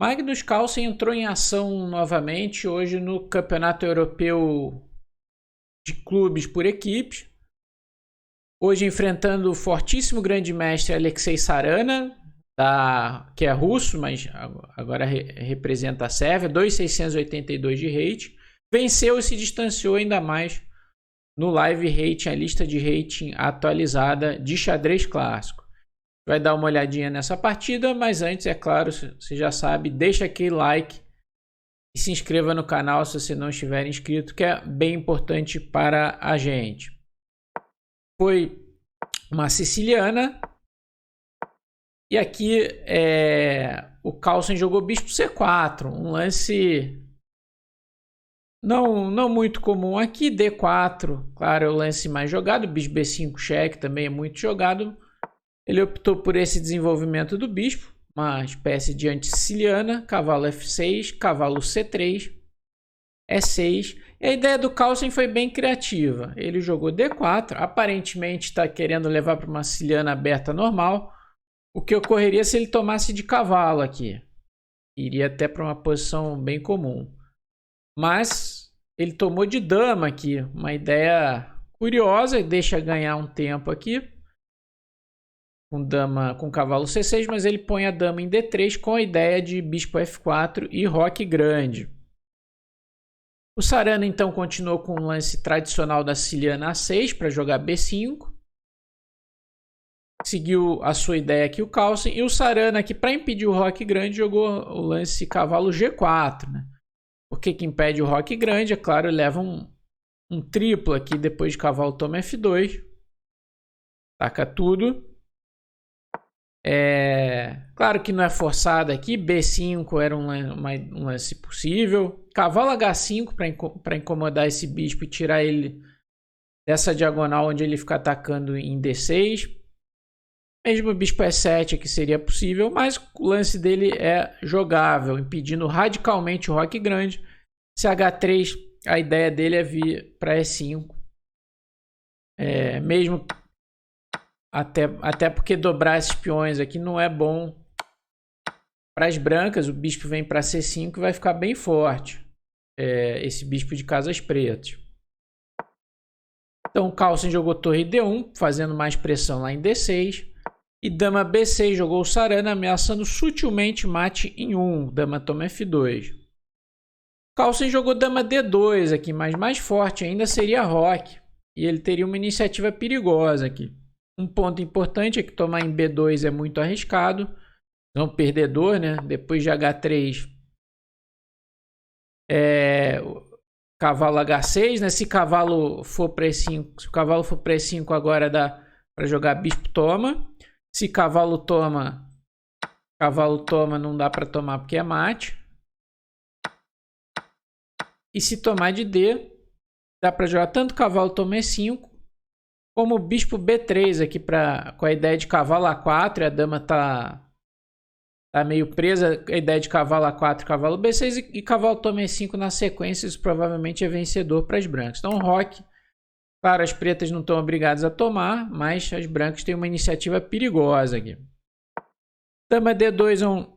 Magnus Carlsen entrou em ação novamente hoje no Campeonato Europeu de Clubes por Equipes. Hoje enfrentando o fortíssimo grande mestre Alexei Sarana, que é russo, mas agora representa a Sérvia, 2.682 de rate. Venceu e se distanciou ainda mais no live rating, a lista de rating atualizada de xadrez clássico. Vai dar uma olhadinha nessa partida, mas antes, é claro, você já sabe, deixa aquele like e se inscreva no canal se você não estiver inscrito, que é bem importante para a gente. Foi uma siciliana. E aqui o Carlsen jogou bispo C4, um lance não muito comum aqui. D4, claro, é o lance mais jogado. Bispo B5 cheque também é muito jogado. Ele optou por esse desenvolvimento do bispo, uma espécie de anti-siciliana. Cavalo F6, cavalo C3, E6. E a ideia do Carlsen foi bem criativa. Ele jogou D4, aparentemente está querendo levar para uma siciliana aberta normal. O que ocorreria se ele tomasse de cavalo aqui? Iria até para uma posição bem comum. Mas ele tomou de dama aqui. Uma ideia curiosa. Deixa ganhar um tempo aqui. Com cavalo C6. Mas ele põe a dama em D3 com a ideia de bispo F4 e roque grande. O Sarana então continuou com o lance tradicional da siciliana A6 para jogar B5. Seguiu a sua ideia aqui o Carlsen. E o Sarana aqui, para impedir o roque grande, jogou o lance cavalo G4. Né? Por que impede o roque grande? É claro, leva um triplo aqui depois de cavalo toma F2. Taca tudo. Claro que não é forçado aqui. B5 era um lance possível. Cavalo H5 para incomodar esse bispo e tirar ele dessa diagonal onde ele fica atacando em D6. Mesmo o bispo E7 aqui seria possível, mas o lance dele é jogável, impedindo radicalmente o roque grande. Se H3, a ideia dele é vir para E5. Mesmo até porque dobrar esses peões aqui não é bom para as brancas. O bispo vem para C5 e vai ficar bem forte. Esse bispo de casas pretas. Então o Carlsen jogou torre D1, fazendo mais pressão lá em D6. E dama B6 jogou o Sarana, ameaçando sutilmente mate em 1. Dama toma F2. Carlsen jogou dama D2 aqui, mas mais forte ainda seria roque. E ele teria uma iniciativa perigosa aqui. Um ponto importante é que tomar em B2 é muito arriscado. Não perdedor, né? Depois de H3, cavalo H6, né? Se cavalo for para E5, se o cavalo for para E5 agora dá para jogar bispo toma. Se cavalo toma, não dá para tomar porque é mate. E se tomar de D, dá para jogar tanto cavalo toma E5, como bispo B3 aqui com a ideia de cavalo A4. E a dama tá meio presa, a ideia de cavalo A4, cavalo B6 e cavalo toma E5 na sequência. Isso provavelmente é vencedor para as brancas. Então roque. Claro, as pretas não estão obrigadas a tomar, mas as brancas têm uma iniciativa perigosa aqui. Dama D2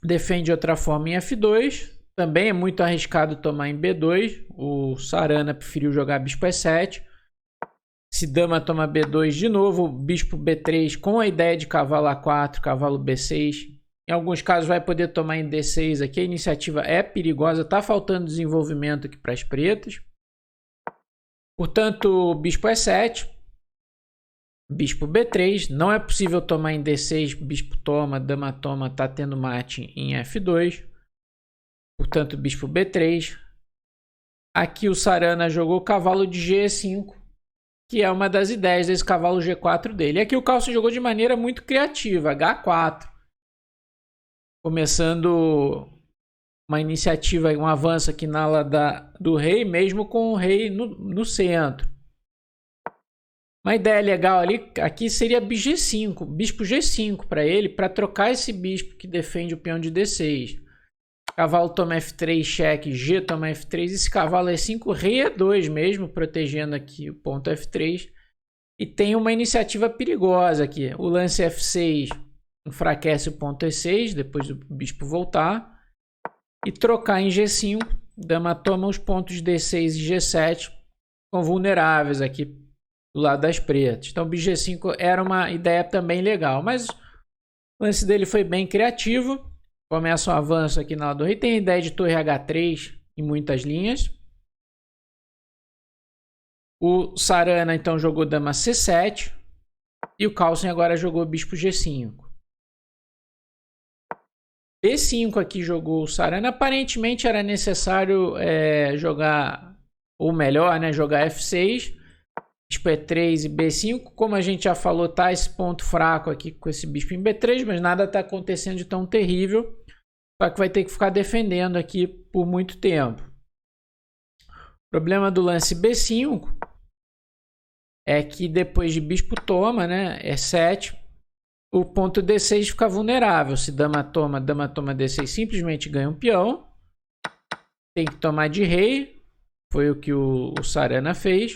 defende de outra forma em F2. Também é muito arriscado tomar em B2. O Sarana preferiu jogar bispo E7. Se dama toma B2 de novo, bispo B3 com a ideia de cavalo A4, cavalo B6. Em alguns casos vai poder tomar em D6 aqui. A iniciativa é perigosa, está faltando desenvolvimento aqui para as pretas. Portanto, bispo E7, bispo B3, não é possível tomar em D6, bispo toma, dama toma, está tendo mate em F2. Portanto, bispo B3. Aqui o Sarana jogou cavalo de G5, que é uma das ideias desse cavalo G4 dele. E aqui o Carlsen jogou de maneira muito criativa, H4. Começando uma iniciativa, um avanço aqui na ala do rei, mesmo com o rei no centro. Uma ideia legal ali, aqui seria G5, bispo G5 para ele, para trocar esse bispo que defende o peão de D6. Cavalo toma F3, cheque, G toma F3, esse cavalo E5, rei E2 mesmo, protegendo aqui o ponto F3. E tem uma iniciativa perigosa aqui, o lance F6 enfraquece o ponto E6 depois do bispo voltar. E trocar em G5, dama toma os pontos D6 e G7 ficam vulneráveis aqui do lado das pretas. Então, bicho G5 era uma ideia também legal, mas o lance dele foi bem criativo. Começa um avanço aqui na lado do rei. Tem a ideia de torre H3 em muitas linhas. O Sarana então jogou dama C7 e o Carlsen agora jogou bispo G5. B5 aqui jogou o Sarana. Aparentemente era necessário jogar, ou melhor, né, jogar F6, bispo E3 e B5. Como a gente já falou, tá esse ponto fraco aqui com esse bispo em B3, mas nada tá acontecendo de tão terrível. Só que vai ter que ficar defendendo aqui por muito tempo. O problema do lance B5 é que depois de bispo toma, né, E7, o ponto D6 fica vulnerável. Se dama toma D6, simplesmente ganha um peão. Tem que tomar de rei. Foi o que o Sarana fez.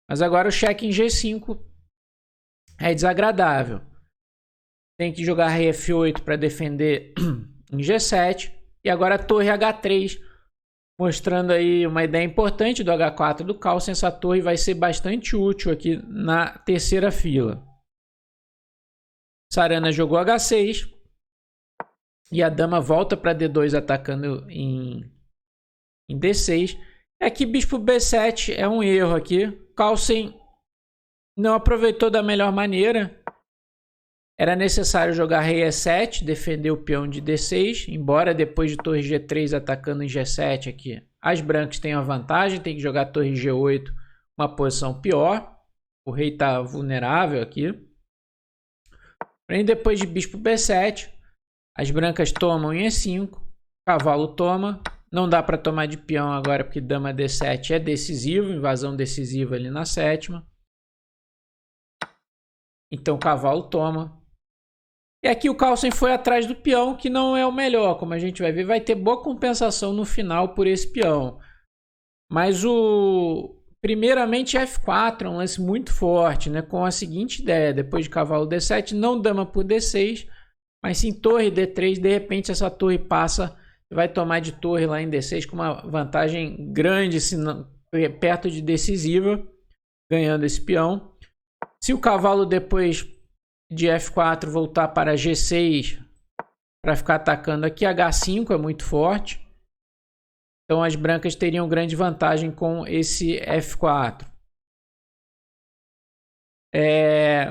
Mas agora o cheque em G5 é desagradável. Tem que jogar rei F8 para defender em G7. E agora a torre H3. Mostrando aí uma ideia importante do H4 do Carlsen. Essa torre vai ser bastante útil aqui na terceira fila. Sarana jogou H6 e a dama volta para D2 atacando em D6. Aqui bispo B7 é um erro aqui. Carlsen não aproveitou da melhor maneira. Era necessário jogar rei E7, defender o peão de D6, embora depois de torre G3 atacando em G7 aqui, as brancas tenham a vantagem, tem que jogar torre G8, uma posição pior. O rei está vulnerável aqui. Porém, depois de bispo B7, as brancas tomam em E5, cavalo toma. Não dá para tomar de peão agora porque dama D7 é decisivo, invasão decisiva ali na sétima. Então, cavalo toma. E aqui o Carlsen foi atrás do peão, que não é o melhor. Como a gente vai ver, vai ter boa compensação no final por esse peão. Mas primeiramente F4 é um lance muito forte, né? Com a seguinte ideia: depois de cavalo D7, não dama por D6, mas sim torre D3. De repente essa torre passa, vai tomar de torre lá em D6 com uma vantagem grande, se não, perto de decisiva, ganhando esse peão. Se o cavalo depois de F4 voltar para G6 para ficar atacando aqui, H5 é muito forte. Então as brancas teriam grande vantagem com esse F4.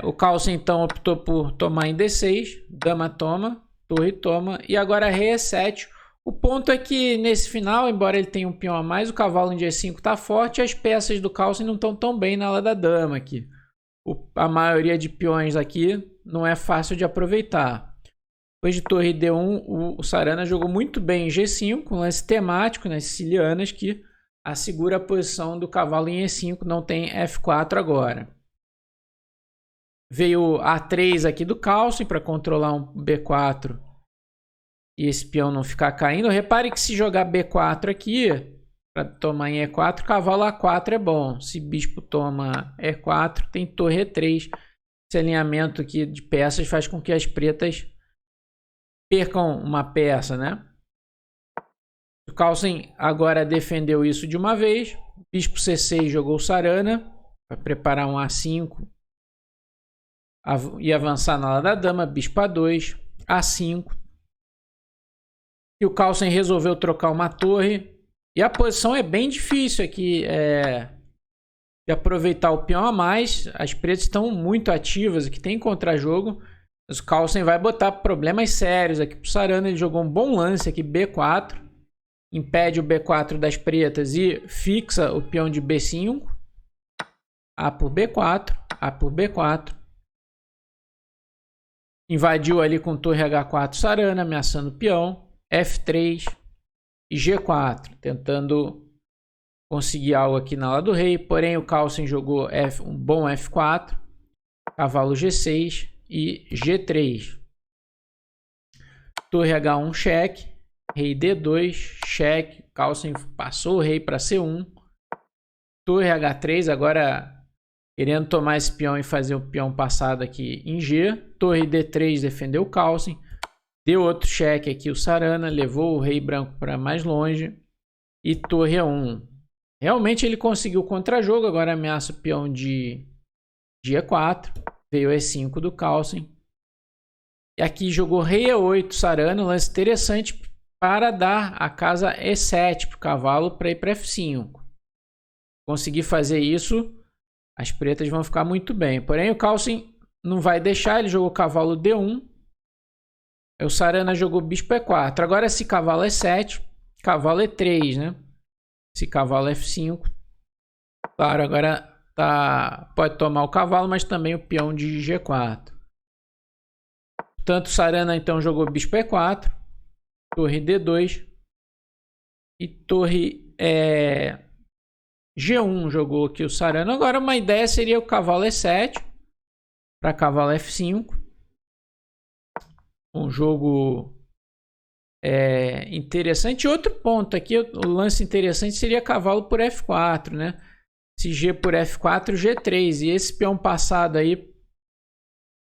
O Carlsen então optou por tomar em D6. Dama toma, torre toma. E agora rei E7. O ponto é que nesse final, embora ele tenha um peão a mais, o cavalo em G5 está forte. As peças do Carlsen não estão tão bem na ala da dama aqui. A maioria de peões aqui não é fácil de aproveitar. Depois de torre D1, o Sarana jogou muito bem em G5, um lance temático nas sicilianas que assegura a posição do cavalo em E5, não tem F4 agora. Veio A3 aqui do Carlsen para controlar um B4 e esse peão não ficar caindo. Repare que se jogar B4 aqui, para tomar em E4, cavalo A4 é bom. Se bispo toma E4, tem torre E3. Esse alinhamento aqui de peças faz com que as pretas percam uma peça, né? O Carlsen agora defendeu isso de uma vez. Bispo C6 jogou Sarana para preparar um A5 e avançar na ala da dama. Bispo A2, A5. E o Carlsen resolveu trocar uma torre. E a posição é bem difícil aqui de aproveitar o peão a mais. As pretas estão muito ativas aqui, tem contra-jogo. Mas o Carlsen vai botar problemas sérios aqui pro Sarana. Ele jogou um bom lance aqui, B4. Impede o B4 das pretas e fixa o peão de B5. A por B4, A por B4. Invadiu ali com torre H4 Sarana, ameaçando o peão. F3 e G4, tentando conseguir algo aqui na ala do rei. Porém, o Carlsen jogou um bom F4, cavalo G6 e G3. Torre H1 cheque, rei D2 cheque. Carlsen passou o rei para C1. Torre H3, agora querendo tomar esse peão e fazer o peão passado aqui em G. Torre D3 defendeu o Carlsen. Deu outro cheque aqui o Sarana, levou o rei branco para mais longe. E torre A1. Realmente ele conseguiu contra-jogo, agora ameaça o peão de E4. Veio E5 do Carlsen. E aqui jogou rei E8 Sarana, lance interessante para dar a casa E7 para o cavalo para ir para F5. Conseguir fazer isso, as pretas vão ficar muito bem. Porém o Carlsen não vai deixar, ele jogou cavalo D1. O Sarana jogou bispo E4. Agora esse cavalo E7, cavalo E3, né? Esse cavalo F5. Claro, agora pode tomar o cavalo, mas também o peão de G4. Portanto, Sarana então jogou bispo E4, torre D2 e torre G1 jogou aqui o Sarana. Agora uma ideia seria o cavalo E7 para cavalo F5. Um jogo interessante. Outro ponto aqui, o lance interessante seria cavalo por F4, né? Se G por F4, G3. E esse peão passado aí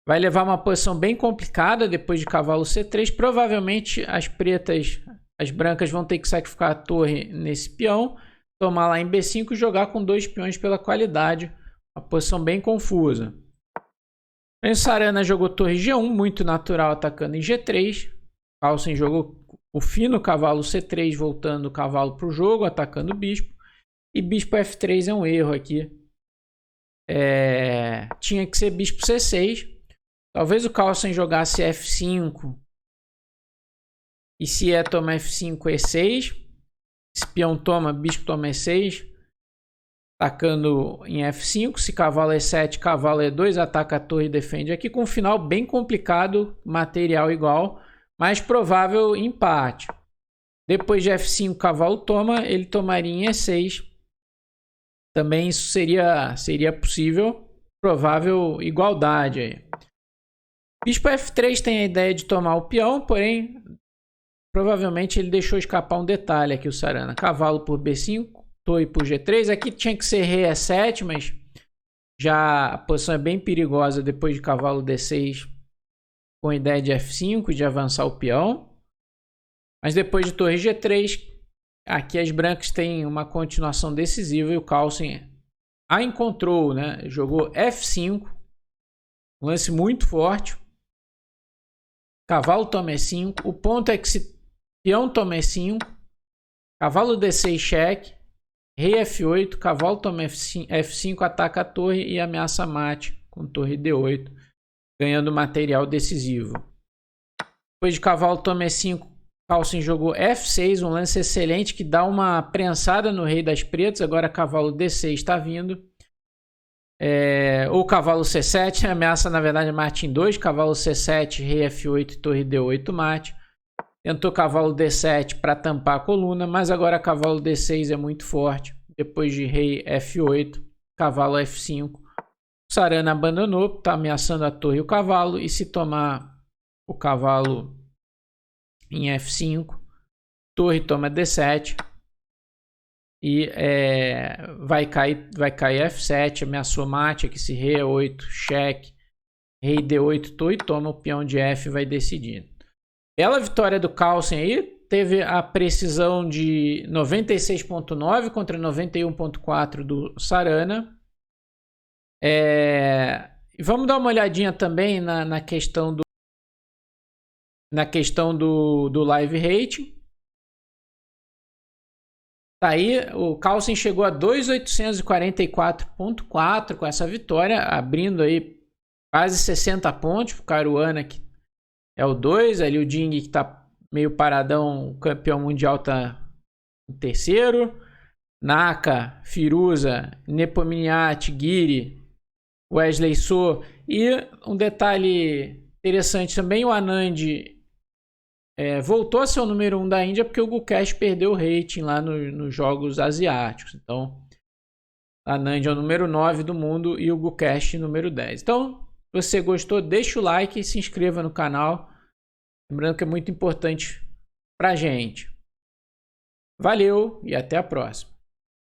vai levar uma posição bem complicada depois de cavalo C3. Provavelmente as brancas vão ter que sacrificar a torre nesse peão, tomar lá em B5 e jogar com 2 peões pela qualidade. Uma posição bem confusa. O Sarana jogou torre G1, muito natural, atacando em G3. Carlsen jogou o fino cavalo C3, voltando o cavalo para o jogo, atacando o bispo. E bispo F3 é um erro aqui. Tinha que ser bispo C6. Talvez o Carlsen jogasse F5. E se toma F5, E6. Esse peão toma, bispo toma E6. Atacando em F5. Se cavalo E7, cavalo E2. Ataca a torre e defende aqui. Com um final bem complicado. Material igual. Mais provável empate. Depois de F5, cavalo toma. Ele tomaria em E6. Também isso seria possível. Provável igualdade aí. Bispo F3 tem a ideia de tomar o peão, porém, provavelmente ele deixou escapar um detalhe aqui, o Sarana. Cavalo por B5, torre por G3. Aqui tinha que ser rei E7, mas já a posição é bem perigosa depois de cavalo D6, com a ideia de F5, de avançar o peão. Mas depois de torre G3, aqui as brancas têm uma continuação decisiva e o Carlsen a encontrou, né? Jogou F5, um lance muito forte. Cavalo toma E5. O ponto é que se peão toma E5, cavalo D6 cheque, rei F8, cavalo toma F5, ataca a torre e ameaça mate com torre D8, ganhando material decisivo. Depois de cavalo toma E5, Carlsen jogou F6, um lance excelente que dá uma prensada no rei das pretas. Agora cavalo D6 está vindo. Ou cavalo C7, ameaça na verdade mate em 2, cavalo C7, rei F8 e torre D8 mate. Tentou cavalo D7 para tampar a coluna, mas agora cavalo D6 é muito forte. Depois de rei F8, cavalo F5. Sarana abandonou, está ameaçando a torre e o cavalo, e se tomar o cavalo em F5, torre toma D7. E vai cair F7, ameaçou mate, aqui se rei E8, cheque, rei D8, torre, toma o peão de F, vai decidindo. Bela vitória do Carlsen aí, teve a precisão de 96.9 contra 91.4 do Sarana. Vamos dar uma olhadinha também na questão do live rating. Tá aí, o Carlsen chegou a 2.844.4 com essa vitória, abrindo aí quase 60 pontos pro Caruana, que é o 2, ali o Ding, que tá meio paradão, o campeão mundial tá em terceiro, Naka, Firuza, Nepomniachtchi, Giri, Wesley So, e um detalhe interessante também, o Anand voltou a ser o número 1 da Índia porque o Gukesh perdeu o rating lá nos jogos asiáticos. Então, Anand é o número 9 do mundo e o Gukesh número 10. Então, se você gostou, deixa o like e se inscreva no canal. Lembrando que é muito importante pra gente. Valeu e até a próxima.